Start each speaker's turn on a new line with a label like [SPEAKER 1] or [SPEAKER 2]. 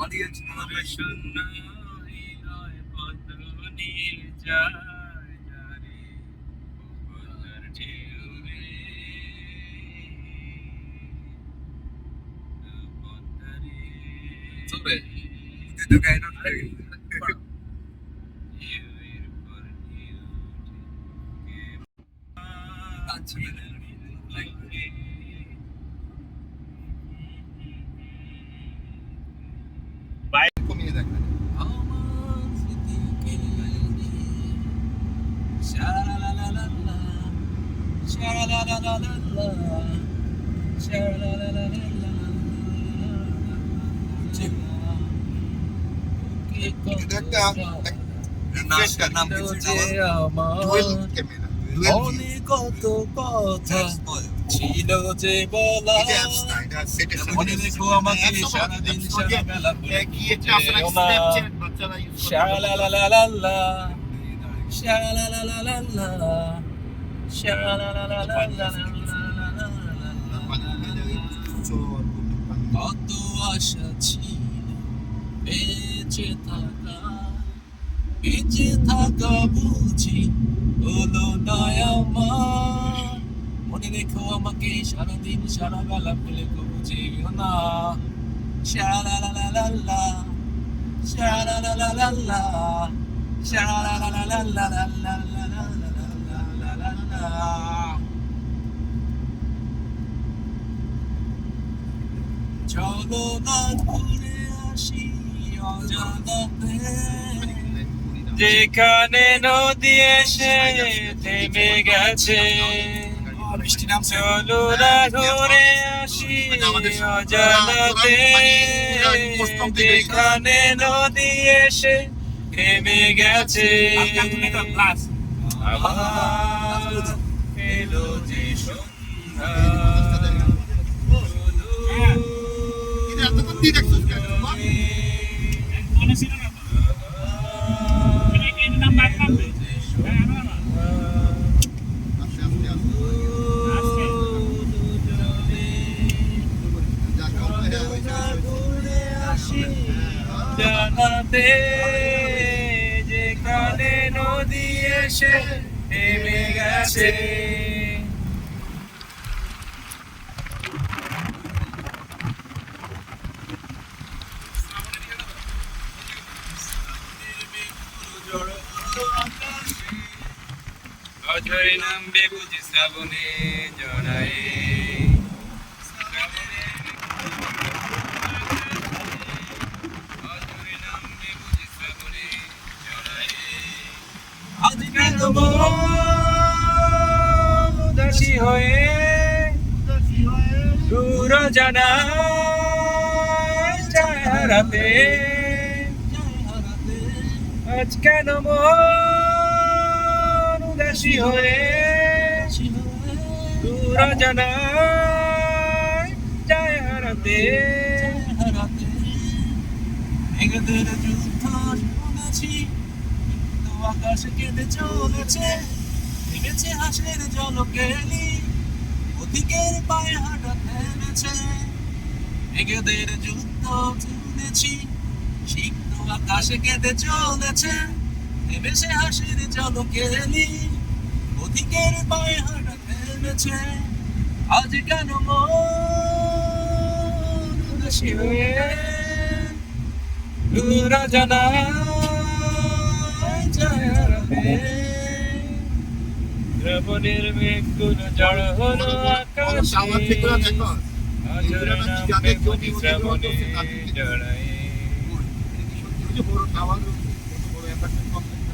[SPEAKER 1] Audience
[SPEAKER 2] শূন্য হৃদয় পথ নিয়ে যায় যারে বদলার ঢেউ রে পথরে
[SPEAKER 1] sobre itu kayak nonton
[SPEAKER 2] ঢেউয়ের পর ঢেউ ঢেকে
[SPEAKER 1] tansinya like
[SPEAKER 3] কমিয়ে দেখবেন।
[SPEAKER 2] আমার স্মৃতিকে শালালালালা, শালালালালা, শালালালালা।
[SPEAKER 3] এটা একটা
[SPEAKER 1] নাচটার নাম
[SPEAKER 2] ছিল
[SPEAKER 1] কিছু
[SPEAKER 2] যে আমার
[SPEAKER 3] ডুয়েল ক্যামেরা, ডুয়েল ভিউ।
[SPEAKER 2] অনেক কত কথা ছিল যে বলা
[SPEAKER 3] এটা অ্যাপস না, এটা সেটের সাথে।
[SPEAKER 2] মনে রেখো আমাকে সারাদিন সারাবেলা ভুলে
[SPEAKER 3] কি এটা আপনার
[SPEAKER 2] যেও না।
[SPEAKER 3] স্ন্যাপচ্যাট বাচ্চারা ইউজ করে।
[SPEAKER 2] শালালালালা, শালালালালা, শালালালালা। কত আশা ছিল বেঁচে থাকা বুঝি হলো না আমার মনে রেখো আমাকে সারাদিন সারাবেলা ভুলে কবু যেও না শালালালালা, শালালালালা, শালালালালা। চলো না ঘুরে আসি অজানাতে যেখানে নদী এসে থেমে গেছে
[SPEAKER 1] বৃষ্টি নামছে
[SPEAKER 2] চলো না ঘুরে আসি অজানাতে যেখানে নদী এসে থেমে গেছে আবার এলো যে সন্ধ্যা
[SPEAKER 3] এটা এতক্ষণ দিয়ে দেখছিস কেন? আস্তে আস্তে আস্তে। যা কাউ হয়েছে,
[SPEAKER 2] জানাতে যেখানে নদী এসে থেমে গেছে অঝরে নামবে বুঝি শ্রাবণে জড়ায়ে আজ কেন উদাসী হয়ে দূর জানা যায় হারাতে আজ কেন উদাসী হয়ে দূর জানা যায় হারাতে মেঘেদের যুদ্ধ শুনেছি আকাশ কেঁদে চলেছে নেমেছে হাসের জলকেলি অধিকের পায়ে হাঁটা থেমেছে মেঘেদের যুদ্ধ শুনেছি সিক্ত আকাশ কেঁদে চলেছে নেমেছে হাসের জলকেলি অধিকের পায়ে হাঁটা থেমেছে আজ কেন মন উদাসী হয়ে দূর জানা শ্রাবণের মেঘগুলো জড় হলো আকাশে
[SPEAKER 3] আমার থেকে না দেখো।
[SPEAKER 2] অঝরে নামবে বুঝি শ্রাবণে জড়ায়ে
[SPEAKER 3] সত্যি বড় টাওয়ার, কত বড় অ্যাপার্টমেন্ট কমপ্লেক্স।